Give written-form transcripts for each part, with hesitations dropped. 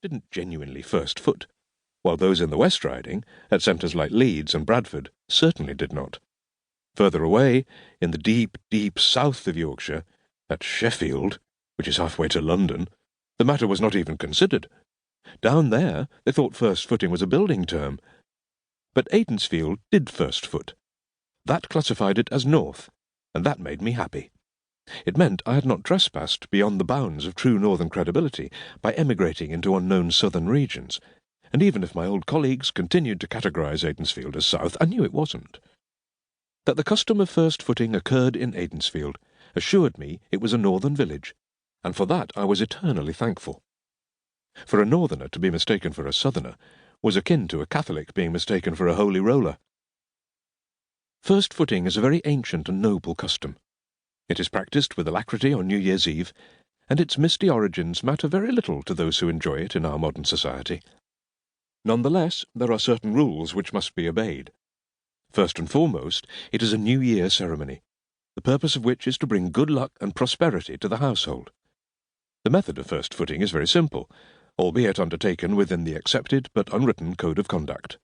didn't genuinely first foot, while those in the West Riding, at centres like Leeds and Bradford, certainly did not. Further away, in the deep, deep south of Yorkshire, at Sheffield, which is halfway to London, the matter was not even considered. Down there, they thought first footing was a building term. But Aidensfield did first foot. That classified it as north, and that made me happy. It meant I had not trespassed beyond the bounds of true northern credibility by emigrating into unknown southern regions, and even if my old colleagues continued to categorize Aidensfield as south, I knew it wasn't. That the custom of first footing occurred in Aidensfield assured me it was a northern village, and for that I was eternally thankful. For a northerner to be mistaken for a southerner was akin to a Catholic being mistaken for a holy roller. First footing is a very ancient and noble custom. It is practised with alacrity on New Year's Eve, and its misty origins matter very little to those who enjoy it in our modern society. Nonetheless, there are certain rules which must be obeyed. First and foremost, it is a New Year ceremony, the purpose of which is to bring good luck and prosperity to the household. The method of first footing is very simple, albeit undertaken within the accepted but unwritten code of conduct.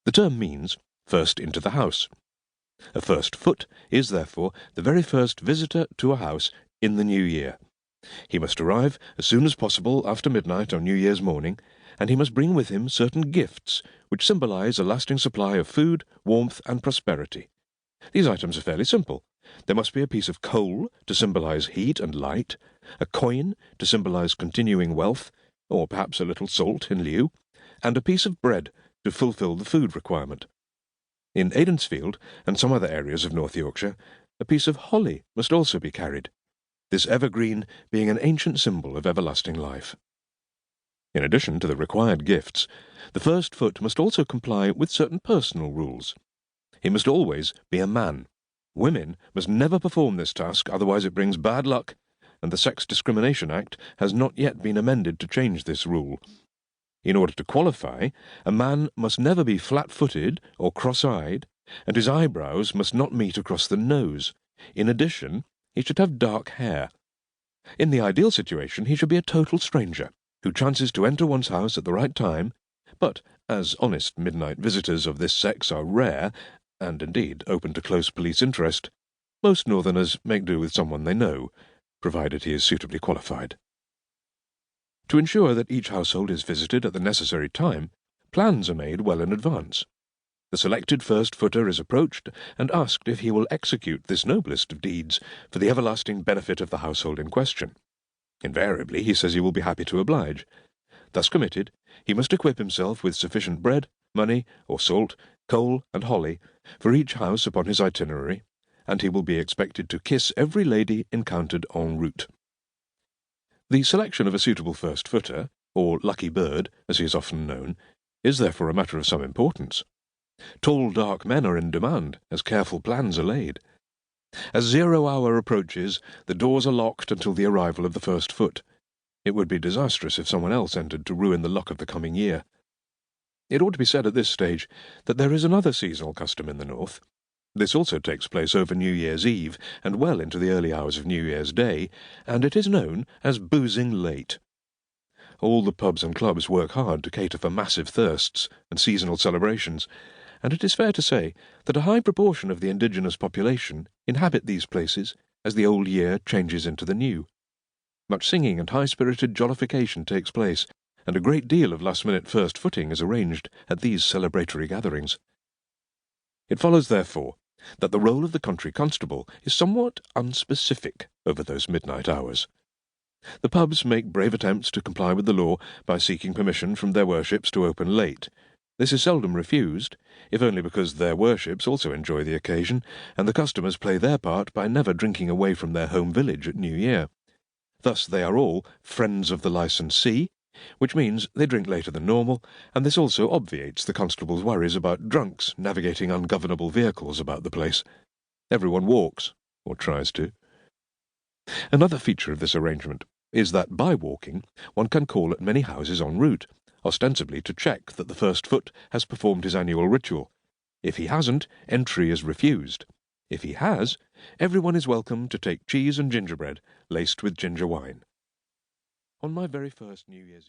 The term means first into the house. A first foot is, therefore, the very first visitor to a house in the new year. He must arrive as soon as possible after midnight on New Year's morning, and he must bring with him certain gifts which symbolize a lasting supply of food, warmth, and prosperity. These items are fairly simple. There must be a piece of coal to symbolize heat and light, a coin to symbolize continuing wealth, or perhaps a little salt in lieu, and a piece of bread to fulfill the food requirement. In Aidensfield and some other areas of North Yorkshire, a piece of holly must also be carried, this evergreen being an ancient symbol of everlasting life. In addition to the required gifts, the first foot must also comply with certain personal rules. He must always be a man. Women must never perform this task, otherwise it brings bad luck, and the Sex Discrimination Act has not yet been amended to change this rule. In order to qualify, a man must never be flat-footed or cross-eyed, and his eyebrows must not meet across the nose. In addition, he should have dark hair. In the ideal situation, he should be a total stranger, who chances to enter one's house at the right time, but as honest midnight visitors of this sex are rare, and indeed open to close police interest, most northerners make do with someone they know, provided he is suitably qualified. To ensure that each household is visited at the necessary time, plans are made well in advance. The selected first footer is approached and asked if he will execute this noblest of deeds for the everlasting benefit of the household in question. Invariably he says he will be happy to oblige. Thus committed, he must equip himself with sufficient bread, money, or salt, coal, and holly for each house upon his itinerary, and he will be expected to kiss every lady encountered en route. The selection of a suitable first footer, or lucky bird, as he is often known, is therefore a matter of some importance. Tall, dark men are in demand, as careful plans are laid. As 0 hour approaches, the doors are locked until the arrival of the first foot. It would be disastrous if someone else entered to ruin the luck of the coming year. It ought to be said at this stage that there is another seasonal custom in the north. This also takes place over New Year's Eve and well into the early hours of New Year's Day, and it is known as boozing late. All the pubs and clubs work hard to cater for massive thirsts and seasonal celebrations, and it is fair to say that a high proportion of the indigenous population inhabit these places as the old year changes into the new. Much singing and high-spirited jollification takes place, and a great deal of last-minute first footing is arranged at these celebratory gatherings. It follows, therefore, that the role of the country constable is somewhat unspecific over those midnight hours. The pubs make brave attempts to comply with the law by seeking permission from their worships to open late. This is seldom refused, if only because their worships also enjoy the occasion, and the customers play their part by never drinking away from their home village at New Year. Thus they are all friends of the licensee, which means they drink later than normal, and this also obviates the constable's worries about drunks navigating ungovernable vehicles about the place. Everyone walks, or tries to. Another feature of this arrangement is that by walking one can call at many houses en route, ostensibly to check that the first foot has performed his annual ritual. If he hasn't, entry is refused. If he has, everyone is welcome to take cheese and gingerbread laced with ginger wine. On my very first New Year's Eve,